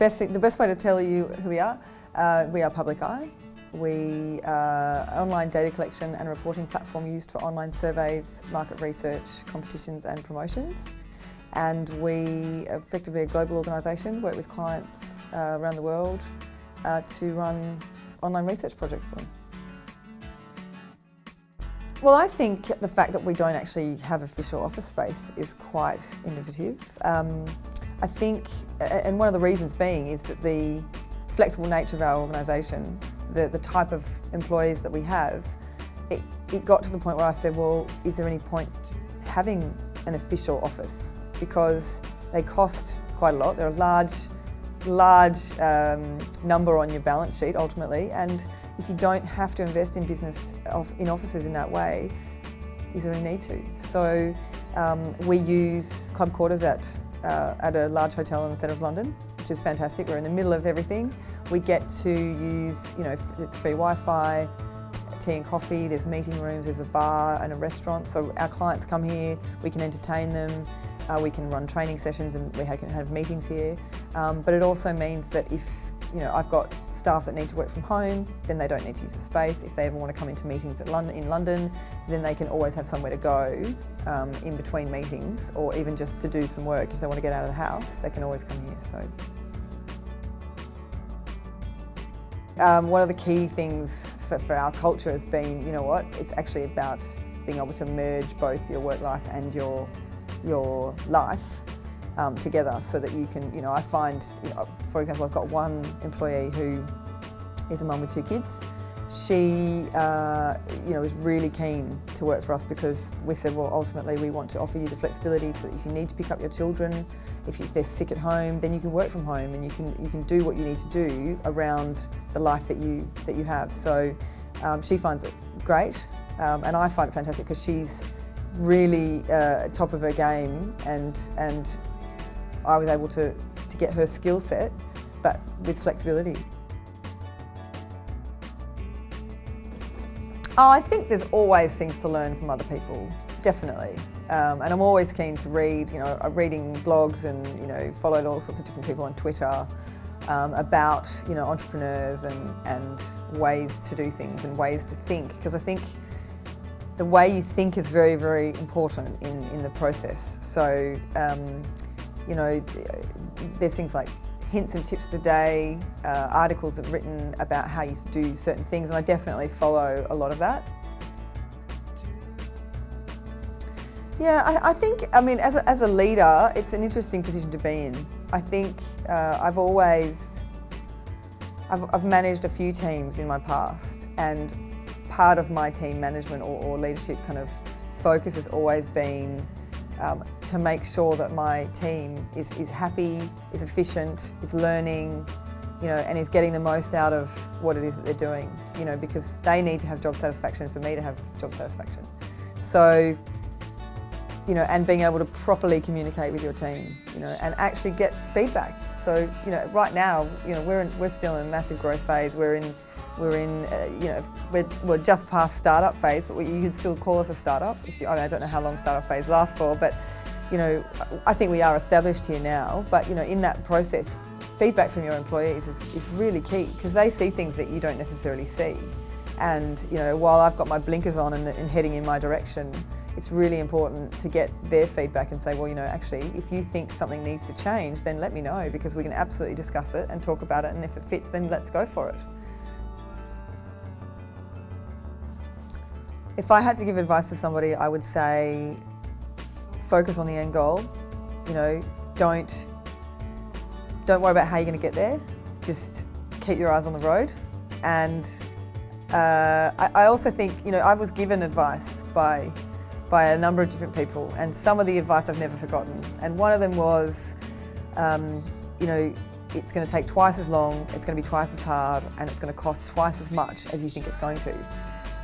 the best way to tell you who we are PUBLICeye. We are an online data collection and reporting platform used for online surveys, market research, competitions and promotions. And we are effectively a global organisation, work with clients around the world to run online research projects for them. Well, I think the fact that we don't actually have official office space is quite innovative. I think, and one of the reasons being is that the flexible nature of our organisation, the type of employees that we have, it got to the point where I said, well, is there any point having an official office? Because they cost quite a lot. They're a large number on your balance sheet ultimately, and if you don't have to invest in in offices in that way, is there a need to? So we use club quarters at a large hotel in the centre of London, which is fantastic. We're in the middle of everything. We get to use, it's free Wi-Fi, tea and coffee, there's meeting rooms, there's a bar and a restaurant. So our clients come here, we can entertain them, we can run training sessions and we can have meetings here. But it also means that if I've got staff that need to work from home, then they don't need to use the space. If they ever want to come into meetings in London, then they can always have somewhere to go in between meetings, or even just to do some work. If they want to get out of the house, they can always come here. So, one of the key things for our culture has been, it's actually about being able to merge both your work life and your life together, so that you can, I find, for example, I've got one employee who is a mum with 2 kids. She, is really keen to work for us because we said, well, ultimately we want to offer you the flexibility so that if you need to pick up your children, if they're sick at home, then you can work from home and you can do what you need to do around the life that you have. So she finds it great, and I find it fantastic because she's really top of her game, and I was able to get her skill set, but with flexibility. Oh, I think there's always things to learn from other people, definitely. And I'm always keen to read, I'm reading blogs and, followed all sorts of different people on Twitter about, entrepreneurs and ways to do things and ways to think, because I think the way you think is very, very important in the process. So, there's things like hints and tips of the day, articles that are written about how you do certain things, and I definitely follow a lot of that. Yeah, I think, as a leader, it's an interesting position to be in. I think I've managed a few teams in my past, and part of my team management or leadership kind of focus has always been to make sure that my team is happy, is efficient, is learning, and is getting the most out of what it is that they're doing, because they need to have job satisfaction for me to have job satisfaction. So, and being able to properly communicate with your team, and actually get feedback. So, right now, we're still in a massive growth phase. We're just past startup phase, but you can still call us a startup. I don't know how long startup phase lasts for, but I think we are established here now. But in that process, feedback from your employees is really key, because they see things that you don't necessarily see. And while I've got my blinkers on and heading in my direction, it's really important to get their feedback and say, well, actually, if you think something needs to change, then let me know, because we can absolutely discuss it and talk about it. And if it fits, then let's go for it. If I had to give advice to somebody, I would say focus on the end goal. Don't worry about how you're going to get there. Just keep your eyes on the road. And I also think, I was given advice by a number of different people, and some of the advice I've never forgotten. And one of them was, it's going to take twice as long, it's going to be twice as hard, and it's going to cost twice as much as you think it's going to.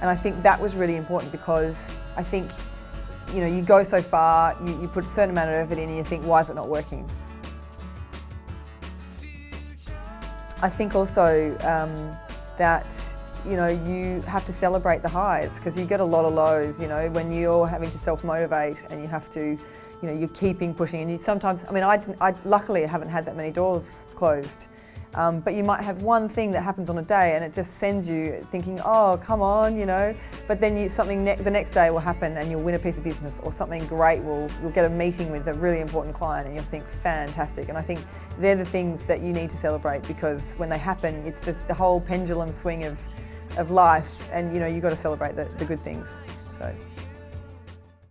And I think that was really important, because I think, you go so far, you put a certain amount of effort in and you think, why is it not working? I think also that, you know, you have to celebrate the highs because you get a lot of lows, you know, when you're having to self-motivate and you have to, you know, you're keeping pushing and you sometimes, I mean, I luckily haven't had that many doors closed. But you might have one thing that happens on a day and it just sends you thinking, oh, come on, you know, but then the next day will happen and you'll win a piece of business or something great, you'll get a meeting with a really important client and you'll think, fantastic. And I think they're the things that you need to celebrate because when they happen, it's the whole pendulum swing of life and, you know, you've got to celebrate the good things. So.